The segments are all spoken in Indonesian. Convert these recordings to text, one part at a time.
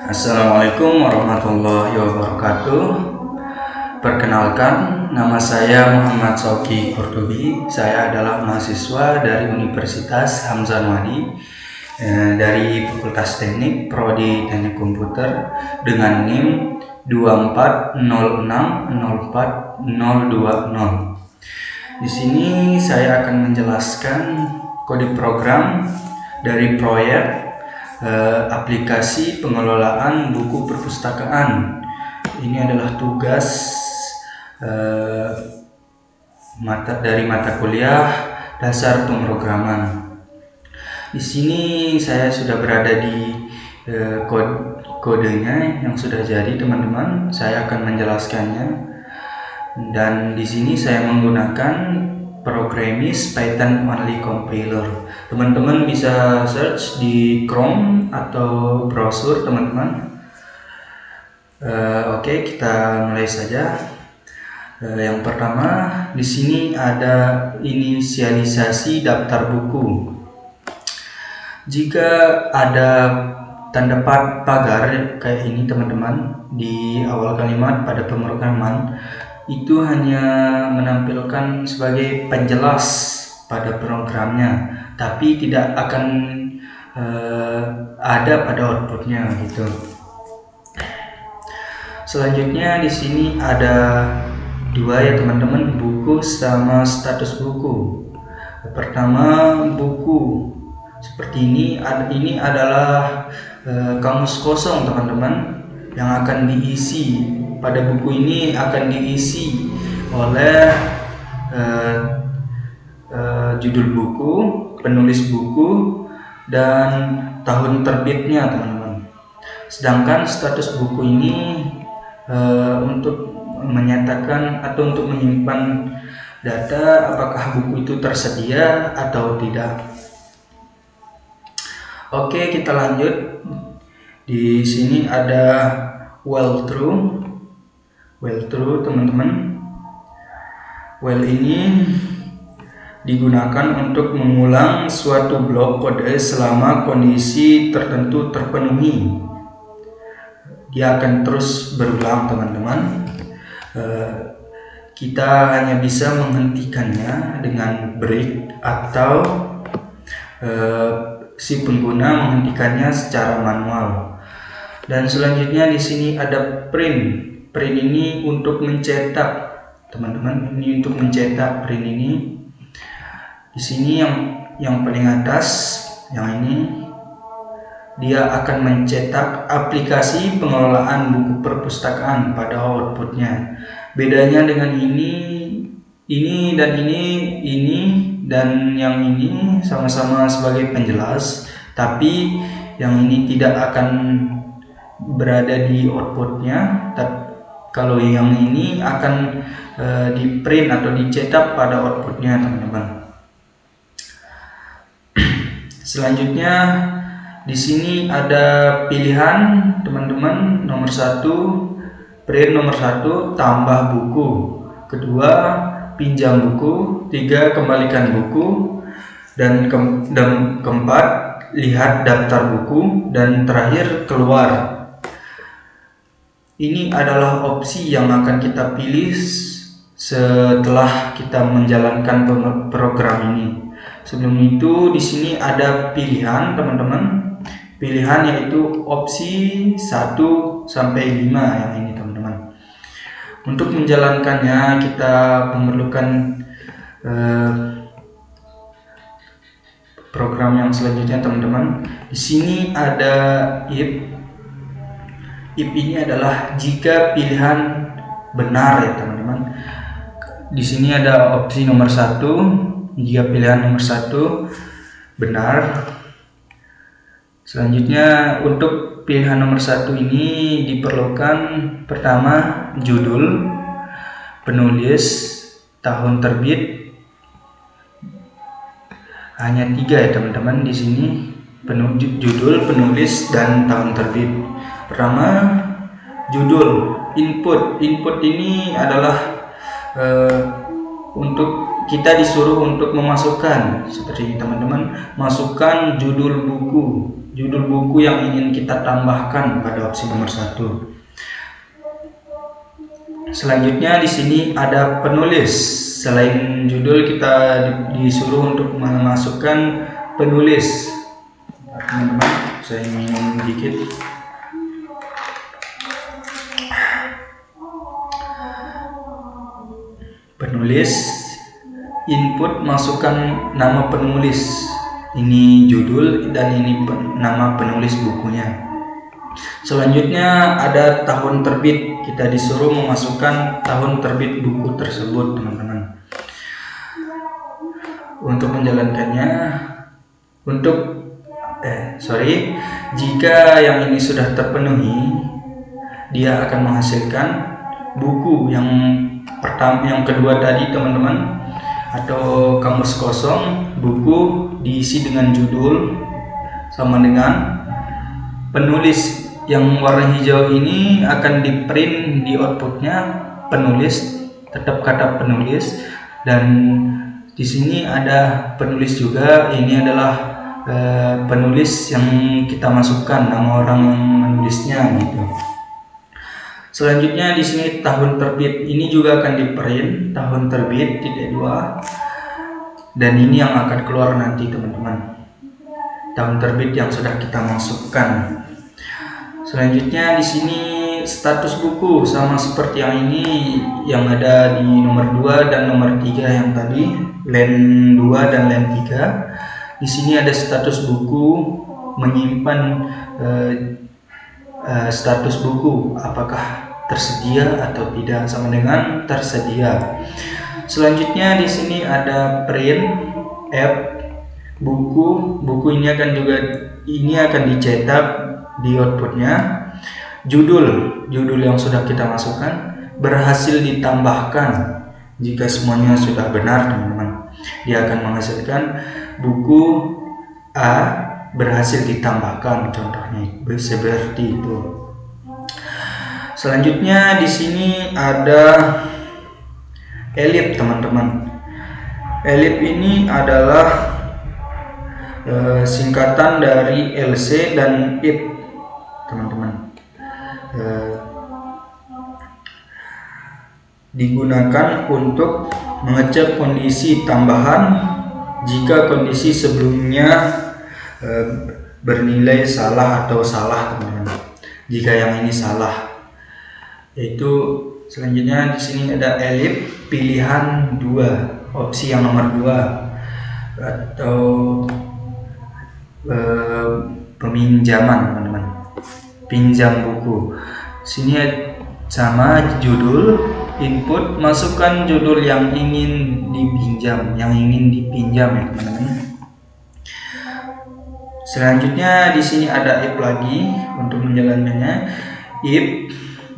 Assalamualaikum warahmatullahi wabarakatuh. Perkenalkan, nama saya Muhammad Shauki Qurtubi. Saya adalah mahasiswa dari Universitas Hamzah Wadi dari Fakultas Teknik Prodi Teknik Komputer dengan NIM 240604020. Di sini saya akan menjelaskan kode program dari proyek aplikasi pengelolaan buku perpustakaan. Ini adalah tugas dari mata kuliah dasar pemrograman. Di sini saya sudah berada di kodenya yang sudah jadi, teman-teman. Saya akan menjelaskannya. Dan di sini saya menggunakan Programmist Python Only Compiler. Teman-teman bisa search di Chrome atau browser, teman-teman. Oke, kita mulai saja. Yang pertama, di sini ada inisialisasi daftar buku. Jika ada tanda pagar kayak ini, teman-teman, di awal kalimat pada pemrograman, itu hanya menampilkan sebagai penjelas pada programnya, tapi tidak akan ada pada outputnya gitu. Selanjutnya di sini ada dua ya teman-teman, buku sama status buku. Pertama, buku seperti ini adalah kamus kosong, teman-teman, yang akan diisi. Pada buku ini akan diisi oleh judul buku, penulis buku, dan tahun terbitnya, teman-teman. Sedangkan status buku ini untuk menyatakan atau untuk menyimpan data apakah buku itu tersedia atau tidak. Oke, kita lanjut. Di sini ada while true, teman-teman. While ini digunakan untuk mengulang suatu blok kode selama kondisi tertentu terpenuhi. Dia akan terus berulang, teman-teman. Kita hanya bisa menghentikannya dengan break atau si pengguna menghentikannya secara manual. Dan selanjutnya di sini ada print. Print ini untuk mencetak, teman-teman. Ini untuk mencetak print ini. Di sini yang paling atas, yang ini, dia akan mencetak aplikasi pengelolaan buku perpustakaan pada outputnya. Bedanya dengan ini dan yang ini sama-sama sebagai penjelas, tapi yang ini tidak akan berada di outputnya. Kalau yang ini akan di print atau dicetak pada outputnya, teman-teman. Selanjutnya di sini ada pilihan, teman-teman. Nomor 1 print, nomor 1 tambah buku, kedua pinjam buku, 3 kembalikan buku, dan keempat lihat daftar buku, dan terakhir keluar. Ini adalah opsi yang akan kita pilih setelah kita menjalankan program ini. Sebelum itu di sini ada pilihan, teman-teman. Pilihan yaitu opsi 1 sampai 5 yang ini, teman-teman. Untuk menjalankannya kita memerlukan program yang selanjutnya, teman-teman. Di sini ada if. If ini adalah jika pilihan benar ya, teman-teman. Di sini ada opsi nomor 1, jika pilihan nomor 1 benar. Selanjutnya untuk pilihan nomor 1 ini diperlukan pertama judul, penulis, tahun terbit. Hanya 3 ya, teman-teman. Di sini judul, penulis, dan tahun terbit. Pertama, judul. Input ini adalah untuk kita disuruh untuk memasukkan, seperti ini, teman-teman, masukkan judul buku. judul buku yang ingin kita tambahkan pada opsi nomor 1. Selanjutnya di sini ada penulis. Selain judul, kita disuruh untuk memasukkan penulis. Teman-teman, saya minum dikit. Penulis, input, masukkan nama penulis. Ini judul dan ini nama penulis bukunya. Selanjutnya ada tahun terbit. Kita disuruh memasukkan tahun terbit buku tersebut, teman-teman. Untuk menjalankannya, jika yang ini sudah terpenuhi, dia akan menghasilkan buku yang kedua tadi, teman-teman, atau kamus kosong. Buku diisi dengan judul sama dengan penulis. Yang warna hijau ini akan di print di outputnya penulis, tetap kata penulis, dan di sini ada penulis juga. Ini adalah penulis yang kita masukkan nama orang yang menulisnya gitu. Selanjutnya di sini tahun terbit, ini juga akan di print tahun terbit (2), dan ini yang akan keluar nanti, teman-teman, tahun terbit yang sudah kita masukkan. Selanjutnya di sini status buku, sama seperti yang ini, yang ada di nomor 2 dan nomor 3 yang tadi, line 2 dan line 3. Di sini ada status buku, menyimpan status buku apakah tersedia atau tidak, sama dengan tersedia. Selanjutnya di sini ada print app buku ini akan dicetak di outputnya. Judul yang sudah kita masukkan berhasil ditambahkan. Jika semuanya sudah benar, teman-teman, dia akan menghasilkan buku A berhasil ditambahkan, contohnya seperti itu. Selanjutnya di sini ada elif, teman-teman. Elif ini adalah singkatan dari LC dan if, teman-teman. Digunakan untuk mengecek kondisi tambahan jika kondisi sebelumnya bernilai salah atau salah, teman-teman. Jika yang ini salah, yaitu selanjutnya di sini ada elif pilihan 2, opsi yang nomor 2, atau peminjaman, teman-teman, pinjam buku. Sini sama judul, input, masukkan judul yang ingin dipinjam, ya, teman-teman. Selanjutnya di sini ada if lagi untuk menjalankannya. If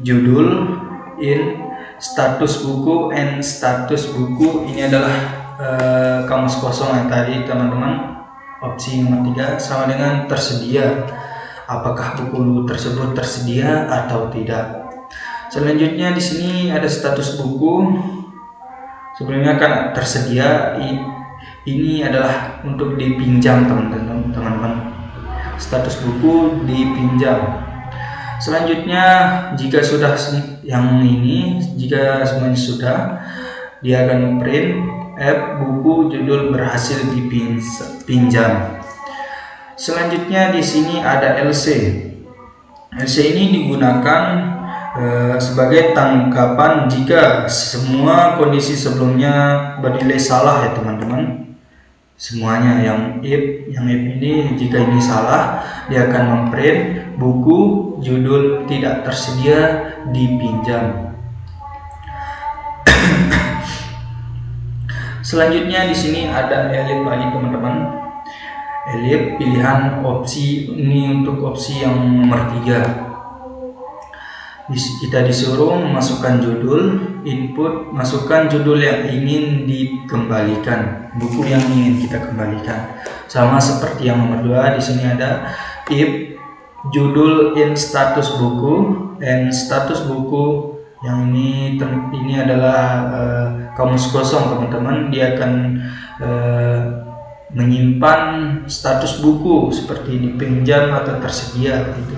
judul, in status buku, and status buku, ini adalah kamus kosong yang tadi, teman-teman. Opsi nomor 3 sama dengan tersedia, apakah buku tersebut tersedia atau tidak. Selanjutnya di sini ada status buku, sebelumnya kan tersedia, ini adalah untuk dipinjam, teman-teman. Status buku dipinjam. Selanjutnya jika sudah yang ini, jika semuanya sudah, dia akan print app buku judul berhasil dipinjam. Selanjutnya di sini ada LC. LC ini digunakan sebagai tangkapan jika semua kondisi sebelumnya bernilai salah, ya, teman-teman. Semuanya yang if ini, jika ini salah, dia akan memprint buku judul tidak tersedia dipinjam. Selanjutnya di sini ada elif lagi, teman-teman. Elif pilihan opsi, ini untuk opsi yang nomor 3. Kita disuruh memasukkan judul, input, masukkan judul yang ingin dikembalikan, buku yang ingin kita kembalikan. Sama seperti yang nomor 2, di sini ada if judul, in status buku, and status buku. Yang ini adalah kamus kosong, teman-teman. Dia akan menyimpan status buku seperti dipinjam atau tersedia gitu.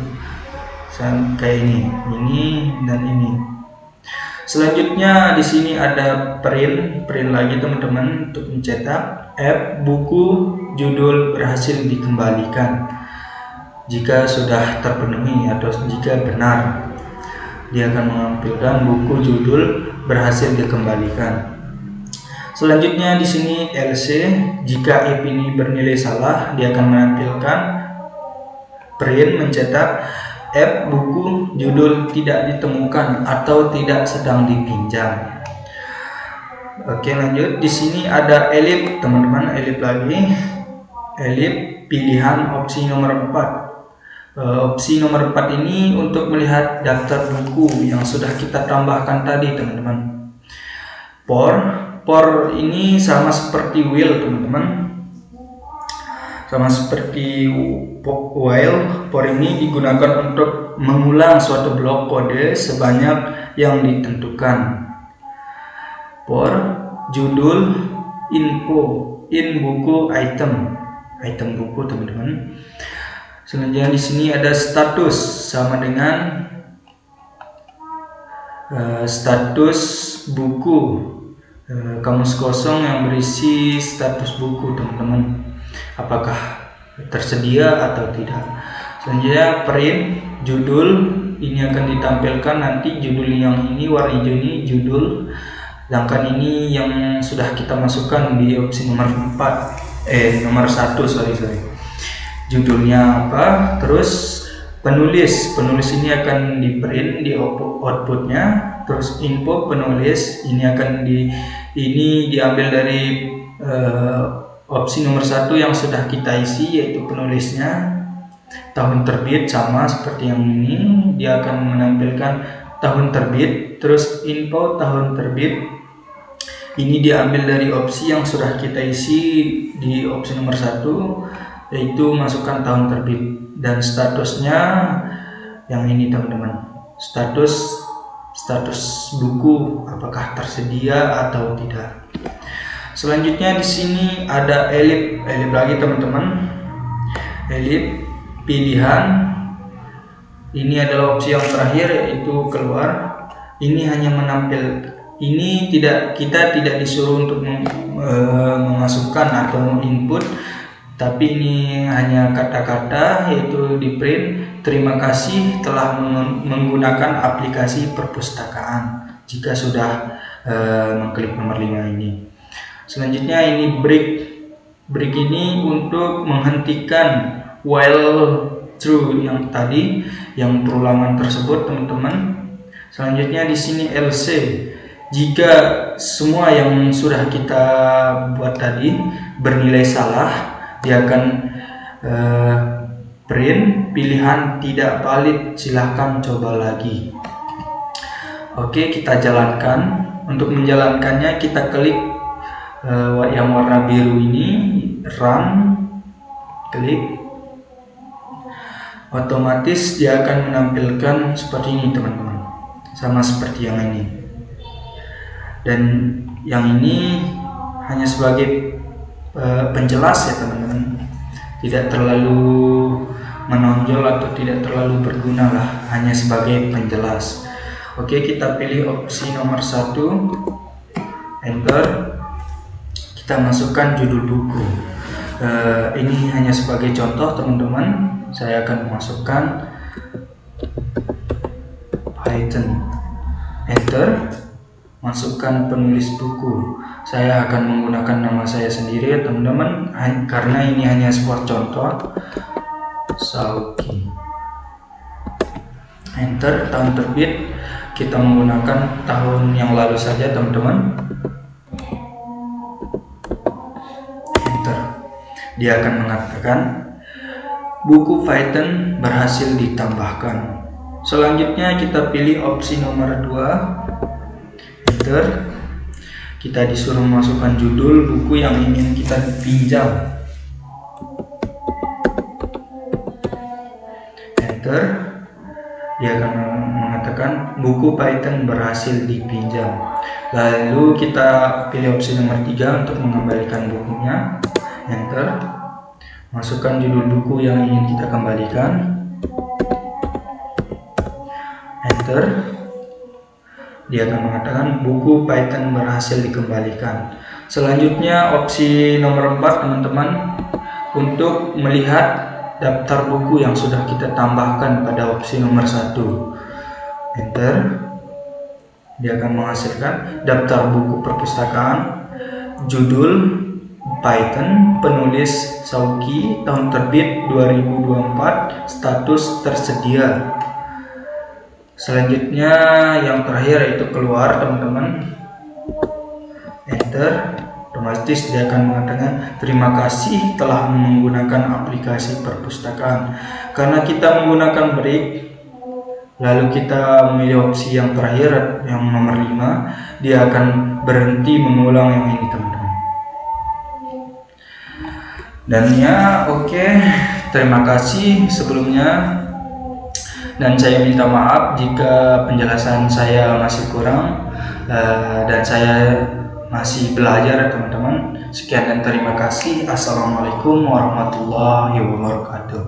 Kayak ini dan ini. Selanjutnya di sini ada print lagi teman-teman untuk mencetak. Buku judul berhasil dikembalikan. Jika sudah terpenuhi atau jika benar, dia akan menampilkan buku judul berhasil dikembalikan. Selanjutnya di sini LC, jika if ini bernilai salah, dia akan menampilkan print mencetak buku judul tidak ditemukan atau tidak sedang dipinjam. Oke, lanjut. Di sini ada elif, teman-teman, elif lagi. Elif pilihan opsi nomor 4. Opsi nomor 4 ini untuk melihat daftar buku yang sudah kita tambahkan tadi, teman-teman. For ini sama seperti will, teman-teman. Sama seperti while, for ini digunakan untuk mengulang suatu blok kode sebanyak yang ditentukan. For judul info in buku item buku, teman-teman. Selanjutnya di sini ada status, sama dengan status buku, kamus kosong yang berisi status buku, teman-teman, apakah tersedia atau tidak. Selanjutnya print judul, ini akan ditampilkan nanti judul yang ini warna hijau ini judul, sedangkan ini yang sudah kita masukkan di opsi nomor 1, judulnya apa. Terus penulis ini akan di print di outputnya. Terus info penulis ini akan diambil dari opsi nomor 1 yang sudah kita isi, yaitu penulisnya. Tahun terbit sama seperti yang ini, dia akan menampilkan tahun terbit. Terus info tahun terbit ini diambil dari opsi yang sudah kita isi di opsi nomor 1, yaitu masukkan tahun terbit. Dan statusnya yang ini, teman-teman, status buku apakah tersedia atau tidak. Selanjutnya di sini ada elif lagi, teman-teman. Elif pilihan, ini adalah opsi yang terakhir, yaitu keluar. Ini hanya ini kita tidak disuruh untuk memasukkan atau input, tapi ini hanya kata-kata, yaitu di print terima kasih telah menggunakan aplikasi perpustakaan, jika sudah mengklik nomor 5 ini. Selanjutnya ini break ini untuk menghentikan while true yang tadi, yang perulangan tersebut, teman-teman. Selanjutnya di sini LC, jika semua yang sudah kita buat tadi bernilai salah, dia akan print pilihan tidak valid, silahkan coba lagi. Oke, kita jalankan. Untuk menjalankannya kita klik yang warna biru ini, run, klik. Otomatis dia akan menampilkan seperti ini, teman-teman, sama seperti yang ini. Dan yang ini hanya sebagai penjelas ya, teman-teman, tidak terlalu menonjol atau tidak terlalu berguna lah, hanya sebagai penjelas. Oke, kita pilih opsi nomor 1, enter. Kita masukkan judul buku. Ini hanya sebagai contoh, teman-teman. Saya akan memasukkan Python, enter. Masukkan penulis buku. Saya akan menggunakan nama saya sendiri ya, teman-teman, karena ini hanya sebuah contoh. Sauki, enter. Tahun terbit kita menggunakan tahun yang lalu saja, teman-teman, enter. Dia akan mengatakan buku Python berhasil ditambahkan. Selanjutnya kita pilih opsi nomor 2, enter. Kita disuruh memasukkan judul buku yang ingin kita pinjam, enter. Dia akan mengatakan buku Python berhasil dipinjam. Lalu kita pilih opsi nomor 3 untuk mengembalikan bukunya, enter, masukkan judul buku yang ingin kita kembalikan, enter. Dia akan mengatakan buku Python berhasil dikembalikan. Selanjutnya opsi nomor 4 teman-teman, untuk melihat daftar buku yang sudah kita tambahkan pada opsi nomor 1. Enter. Dia akan menghasilkan daftar buku perpustakaan, judul Python, penulis Sauki, tahun terbit 2024, status tersedia. Selanjutnya yang terakhir yaitu keluar teman-teman, enter. Otomatis dia akan mengatakan terima kasih telah menggunakan aplikasi perpustakaan. Karena kita menggunakan break, lalu kita memilih opsi yang terakhir yang nomor 5, dia akan berhenti mengulang yang ini teman-teman. Dan ya oke, terima kasih sebelumnya. Dan saya minta maaf jika penjelasan saya masih kurang dan saya masih belajar teman-teman. Sekian dan terima kasih. Assalamualaikum warahmatullahi wabarakatuh.